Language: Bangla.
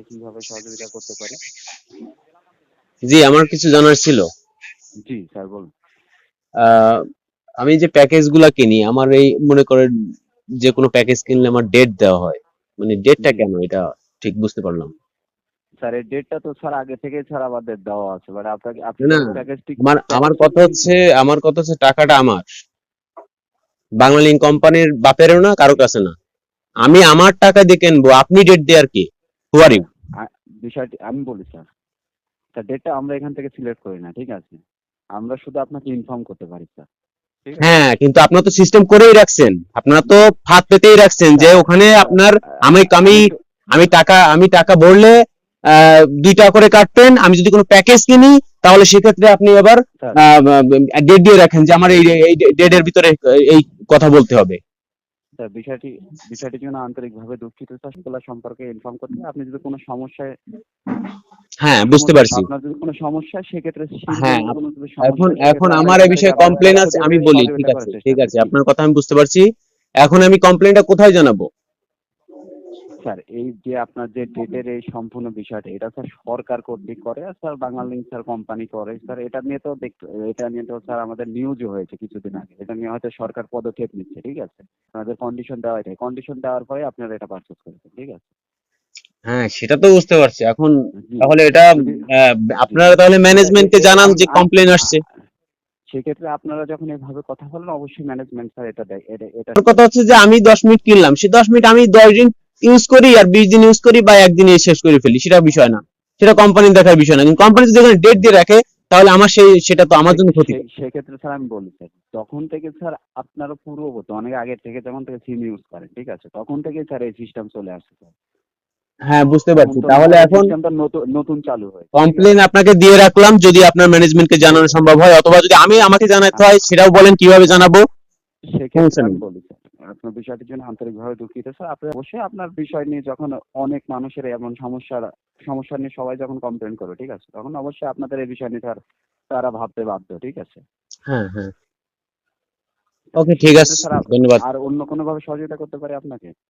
কিভাবে সহযোগিতা করতে পারি? জি, আমার কিছু জানার ছিল। জি স্যার বলুন। আহ, আমি যে প্যাকেজ গুলা কিনি, আমার এই মনে করেন যে কোনো প্যাকেজ কিনলে আমার ডেট দেওয়া হয়, মানে ডেটটা জি কেন এটা ঠিক বুঝতে পারলাম স্যার, এই ডেটটা তো স্যার আগে থেকেই স্যার আমাদের দেওয়া আছে, মানে আপনাকে আপনি না। যখন প্যাকেজটি আমার আমার প্যাকেজটি কথা হচ্ছে, কিনছেন। টাকাটা আমার বাংলালিংক কোম্পানির বাপেরও না, কারো কাছে না। আমি আমার টাকা দিয়ে কিনবো, আপনি ডেট দেয়ার কি? হু আর স্যার ইউ? বিষয়টি আমি বলি স্যার। স্যার ডেটটা আমরা এখান থেকে সিলেক্ট করি না, ঠিক আছে? আমরা শুধু আপনাকে ইনফর্ম করতে পারি স্যার, ঠিক আছে? হ্যাঁ, কিন্তু আপনারা তো সিস্টেম করেই রাখছেন, আপনারা তো ফাঁদ পেতেই রাখছেন যে স্যার ওখানে স্যার আপনার আমি আমি আমি একটু আমি টাকা ভরলে 2 টাকা করে কাটতেন। আমি যদি কোনো প্যাকেজ কিনি তাহলে সেক্ষেত্রে আপনি আবার স্যার ডেট দিয়ে রাখেন যে আমার এই ডেটের ভিতরে এই কথা বলতে হবে। স্যার বিষয়টির জন্য আন্তরিকভাবে দুঃখিত স্যার। সেগুলো সম্পর্কে ইনফর্ম করতে আপনি যদি কোনো সমস্যায় হ্যাঁ, বুঝতে পারছি। আপনার যদি কোনো সমস্যা সেক্ষেত্রে হ্যাঁ, শিডিউলের কোনো যদি এখন সমস্যা হয় এখন সেক্ষেত্রে আমরা আমার এই এখান থেকে বিষয়ে আপনার কমপ্লেন আছে, আমি বলি। ঠিক সহযোগিতা আছে, করার চেষ্টা ঠিক করি। আছে, জি আপনার কথা আমি বুঝতে পারছি। এখন আমি কমপ্লেনটা কোথায় জানাবো? স্যার, এই যে আপনার যে ডেটের এই সম্পূর্ণ বিষয়টা এটা স্যার সরকার কর্তৃক করে, আর স্যার বাংলালিংক স্যার কোম্পানি করে স্যার। এটা নিয়ে তো স্যার আমাদের নিউজও হয়েছে কিছুদিন আগে। এটা নিয়ে হয়তো সরকার পদক্ষেপ নিচ্ছে, ঠিক আছে? আমাদের কন্ডিশন দেওয়া, এটা কন্ডিশন দেওয়ার পরে আপনারা এটা পারচেজ করেছেন, ঠিক আছে? হ্যাঁ, সেটা তো বুঝতে পারছি। এখন জি তাহলে এটা যদি আহ, জি আপনারা তাহলে এটা ম্যানেজমেন্টকে জানান যে কমপ্লেন আ আসছে। সেক্ষেত্রে আপনারা যখন এভাবে কথা বলেন অবশ্যই ম্যানেজমেন্ট স্যার এটা দেয়, এটা আমার কথা হচ্ছে যে আমি 10 মিনিট কিনলাম, সেই 10 মিনিট আমি 10 দিন ইউজ করি আর 20 দিন ইউজ করি বা একদিনে শেষ করে ফেলি, সেটা বিষয় না। সেটা কোম্পানি দেখার বিষয় না, কিন্তু কোম্পানি যদি ডেট দিয়ে রাখে তাহলে আমার সেটা তো আমার জন্য ক্ষতিকর। সেক্ষেত্রে স্যার আমি বলি স্যার, তখন থেকে স্যার আপনারা পূর্ববর্তী অনেক আগে থেকে যখন থেকে সিম ইউজ করেন, ঠিক আছে, তখন থেকে স্যার এই সিস্টেম চলে আসছে স্যার। হ্যাঁ, বুঝতে তখন পারছি। তো না তাহলে হয় এই এখন সিস্টেমটা নতুন নতুন চালু হয়েছে, ঠিক কমপ্লেন আছে? আপনাকে দিয়ে রাখলাম, যদি আপনার ম্যানেজমেন্টকে জানানো সম্ভব হয়, অথবা যদি আমাকে জানাতে আ- হয় সেটাও বলেন কিভাবে জানাবো। সেক্ষেত্রে সমস্যা আমি নেই। বলি স্যার, আপনার বিষয়টির জন্য আন্তরিকভাবে দুঃখিত স্যার। আপনি অবশ্যই আপনার বিষয় নিয়ে যখন অনেক মানুষের এমন সমস্যা নিয়ে সবাই যখন কমপ্লেন করবে, ঠিক আছে, তখন অবশ্যই আপনাদের এই বিষয় নিয়ে স্যার তারা ভাবতে বাধ্য, ঠিক আছে? হ্যাঁ, হ্যাঁ। ওকে, ঠিক সেক্ষেত্রে আছে। স্যার ধন্যবাদ। আর অন্য কোনো ভাবে সহযোগিতা করতে পারি আপনাকে?